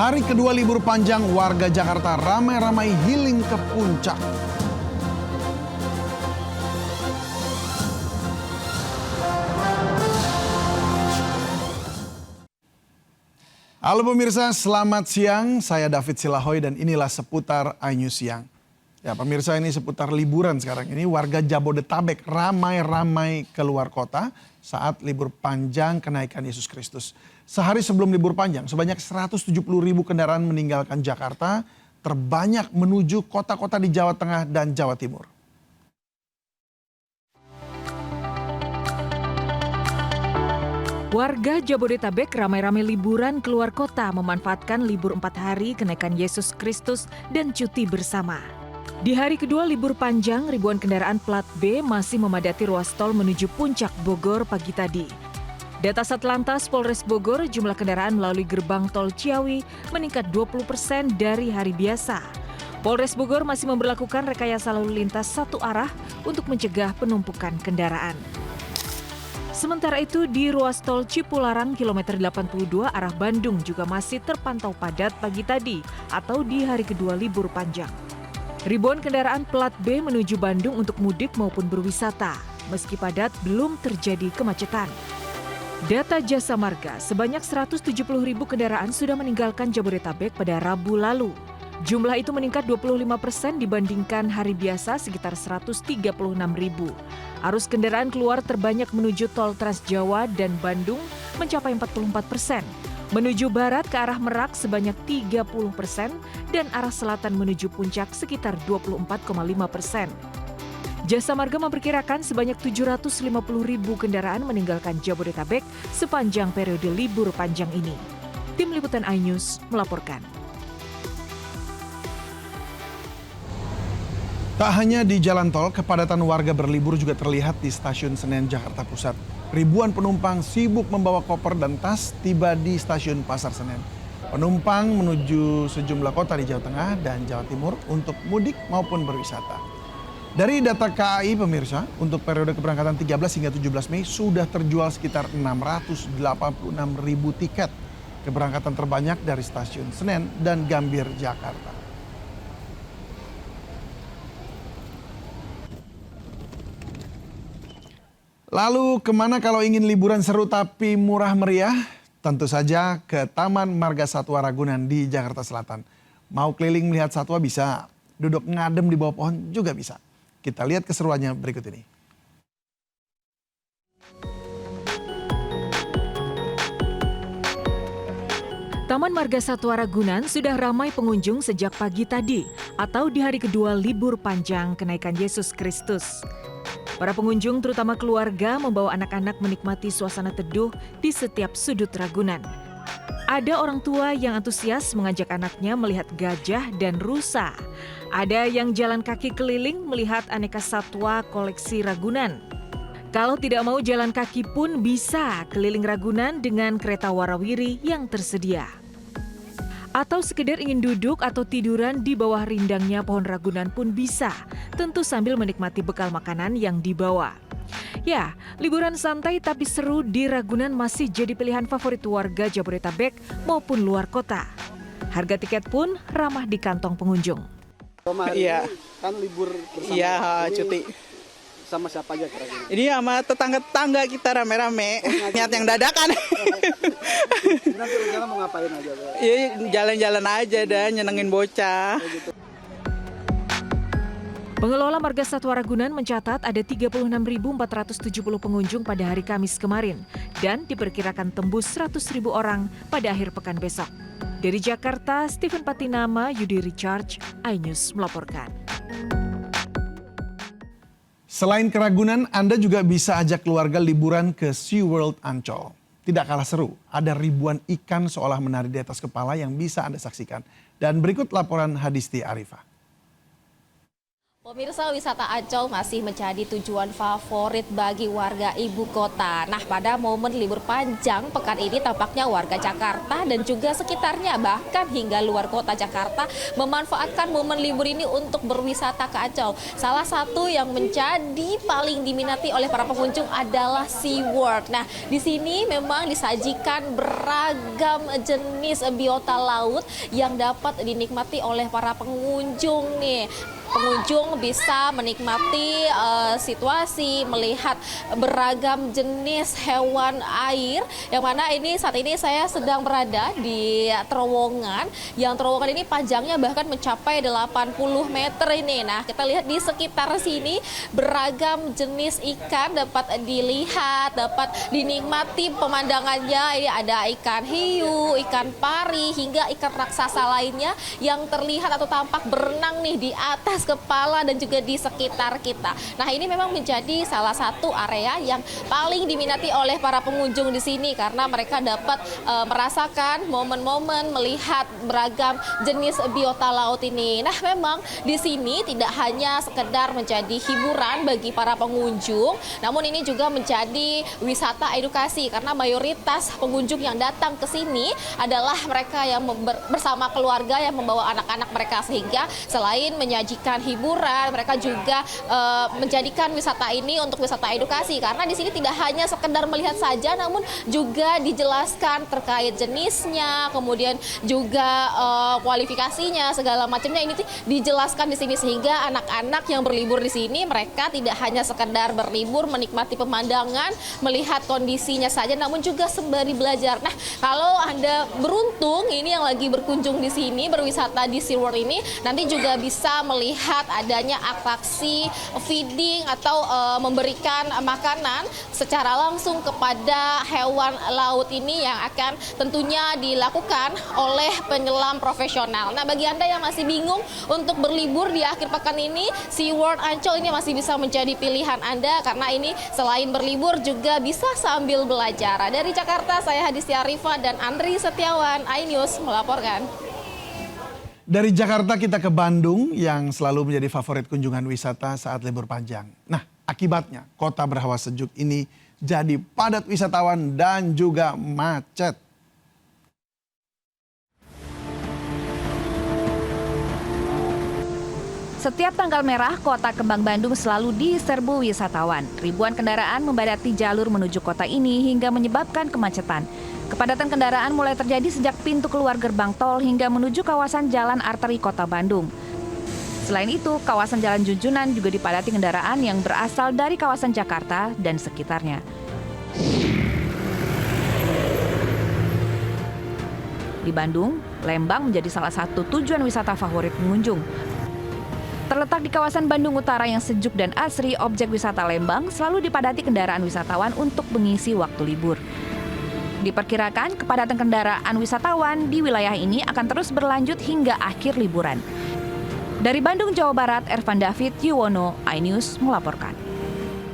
Hari kedua libur panjang, warga Jakarta ramai-ramai healing ke puncak. Halo pemirsa, selamat siang. Saya David Silahoy dan inilah seputar iNews Siang. Ya pemirsa, ini seputar liburan sekarang. Ini warga Jabodetabek ramai-ramai keluar kota saat libur panjang kenaikan Yesus Kristus. Sehari sebelum libur panjang, sebanyak 170.000 kendaraan meninggalkan Jakarta, terbanyak menuju kota-kota di Jawa Tengah dan Jawa Timur. Warga Jabodetabek ramai-ramai liburan keluar kota memanfaatkan libur 4 hari kenaikan Yesus Kristus dan cuti bersama. Di hari kedua libur panjang, ribuan kendaraan plat B masih memadati ruas tol menuju Puncak Bogor pagi tadi. Data Satlantas Polres Bogor, jumlah kendaraan melalui gerbang tol Ciawi meningkat 20% dari hari biasa. Polres Bogor masih memberlakukan rekayasa lalu lintas satu arah untuk mencegah penumpukan kendaraan. Sementara itu di ruas tol Cipularang kilometer 82 arah Bandung juga masih terpantau padat pagi tadi atau di hari kedua libur panjang. Ribuan kendaraan plat B menuju Bandung untuk mudik maupun berwisata. Meski padat, belum terjadi kemacetan. Data Jasa Marga, sebanyak 170.000 kendaraan sudah meninggalkan Jabodetabek pada Rabu lalu. Jumlah itu meningkat 25% dibandingkan hari biasa sekitar 136.000. Arus kendaraan keluar terbanyak menuju tol Trans Jawa dan Bandung mencapai 44%. Menuju barat ke arah Merak sebanyak 30% dan arah selatan menuju Puncak sekitar 24,5%. Jasa Marga memperkirakan sebanyak 750.000 kendaraan meninggalkan Jabodetabek sepanjang periode libur panjang ini. Tim Liputan iNews melaporkan. Tak hanya di jalan tol, kepadatan warga berlibur juga terlihat di Stasiun Senen, Jakarta Pusat. Ribuan penumpang sibuk membawa koper dan tas tiba di Stasiun Pasar Senen. Penumpang menuju sejumlah kota di Jawa Tengah dan Jawa Timur untuk mudik maupun berwisata. Dari data KAI pemirsa, untuk periode keberangkatan 13 hingga 17 Mei sudah terjual sekitar 686.000 tiket. Keberangkatan terbanyak dari Stasiun Senen dan Gambir, Jakarta. Lalu kemana kalau ingin liburan seru tapi murah meriah? Tentu saja ke Taman Marga Satwa Ragunan di Jakarta Selatan. Mau keliling melihat satwa bisa, duduk ngadem di bawah pohon juga bisa. Kita lihat keseruannya berikut ini. Taman Marga Satwa Ragunan sudah ramai pengunjung sejak pagi tadi atau di hari kedua libur panjang kenaikan Yesus Kristus. Para pengunjung terutama keluarga membawa anak-anak menikmati suasana teduh di setiap sudut Ragunan. Ada orang tua yang antusias mengajak anaknya melihat gajah dan rusa. Ada yang jalan kaki keliling melihat aneka satwa koleksi Ragunan. Kalau tidak mau jalan kaki pun bisa keliling Ragunan dengan kereta warawiri yang tersedia. Atau sekedar ingin duduk atau tiduran di bawah rindangnya pohon Ragunan pun bisa, tentu sambil menikmati bekal makanan yang dibawa. Ya, liburan santai tapi seru di Ragunan masih jadi pilihan favorit warga Jabodetabek maupun luar kota. Harga tiket pun ramah di kantong pengunjung. Iya. Kan libur bersama. Iya, cuti. Sama siapa aja kira-kira? Ini sama tetangga-tetangga kita rame-rame. Niat yang dadakan. Nanti rencana mau ngapain aja? Iya, jalan-jalan aja dah, nyenengin bocah. Pengelola Marga Satwa Ragunan mencatat ada 36.470 pengunjung pada hari Kamis kemarin dan diperkirakan tembus 100.000 orang pada akhir pekan besok. Dari Jakarta, Stephen Patinama, Yudi Richard, iNews melaporkan. Selain ke Ragunan, Anda juga bisa ajak keluarga liburan ke SeaWorld Ancol. Tidak kalah seru, ada ribuan ikan seolah menari di atas kepala yang bisa Anda saksikan. Dan berikut laporan Hadisti Arifah. Pemirsa, wisata Ancol masih menjadi tujuan favorit bagi warga ibu kota. Nah, pada momen libur panjang pekan ini tampaknya warga Jakarta dan juga sekitarnya, bahkan hingga luar kota Jakarta, memanfaatkan momen libur ini untuk berwisata ke Ancol. Salah satu yang menjadi paling diminati oleh para pengunjung adalah SeaWorld. Nah, di sini memang disajikan beragam jenis biota laut yang dapat dinikmati oleh para pengunjung nih. Pengunjung bisa menikmati situasi, melihat beragam jenis hewan air, yang mana ini saat ini saya sedang berada di terowongan, yang terowongan ini panjangnya bahkan mencapai 80 meter ini. Nah, kita lihat di sekitar sini beragam jenis ikan dapat dilihat, dapat dinikmati pemandangannya. Ini ada ikan hiu, ikan pari, hingga ikan raksasa lainnya yang terlihat atau tampak berenang nih di atas kepala dan juga di sekitar kita. Nah, ini memang menjadi salah satu area yang paling diminati oleh para pengunjung di sini karena mereka dapat merasakan momen-momen melihat beragam jenis biota laut ini. Nah, memang di sini tidak hanya sekedar menjadi hiburan bagi para pengunjung, namun ini juga menjadi wisata edukasi karena mayoritas pengunjung yang datang ke sini adalah mereka yang bersama keluarga yang membawa anak-anak mereka, sehingga selain menyajikan hiburan, mereka juga menjadikan wisata ini untuk wisata edukasi karena di sini tidak hanya sekedar melihat saja, namun juga dijelaskan terkait jenisnya, kemudian juga kualifikasinya, segala macamnya ini dijelaskan di sini, sehingga anak-anak yang berlibur di sini mereka tidak hanya sekedar berlibur menikmati pemandangan, melihat kondisinya saja, namun juga sembari belajar. Nah, kalau Anda beruntung ini yang lagi berkunjung di sini, berwisata di SeaWorld ini, nanti juga bisa melihat adanya atraksi feeding atau memberikan makanan secara langsung kepada hewan laut ini yang akan tentunya dilakukan oleh penyelam profesional. Nah, bagi Anda yang masih bingung untuk berlibur di akhir pekan ini, SeaWorld Ancol ini masih bisa menjadi pilihan Anda karena ini selain berlibur juga bisa sambil belajar. Dari Jakarta, saya Hadisya Arifa dan Andri Setiawan, iNews melaporkan. Dari Jakarta kita ke Bandung yang selalu menjadi favorit kunjungan wisata saat libur panjang. Nah, akibatnya kota berhawa sejuk ini jadi padat wisatawan dan juga macet. Setiap tanggal merah, kota Kembang Bandung selalu diserbu wisatawan. Ribuan kendaraan membadati jalur menuju kota ini hingga menyebabkan kemacetan. Kepadatan kendaraan mulai terjadi sejak pintu keluar gerbang tol hingga menuju kawasan Jalan Arteri Kota Bandung. Selain itu, kawasan Jalan Junjunan juga dipadati kendaraan yang berasal dari kawasan Jakarta dan sekitarnya. Di Bandung, Lembang menjadi salah satu tujuan wisata favorit pengunjung. Terletak di kawasan Bandung Utara yang sejuk dan asri, objek wisata Lembang selalu dipadati kendaraan wisatawan untuk mengisi waktu libur. Diperkirakan kepadatan kendaraan wisatawan di wilayah ini akan terus berlanjut hingga akhir liburan. Dari Bandung, Jawa Barat, Ervan David Yuwono, iNews melaporkan.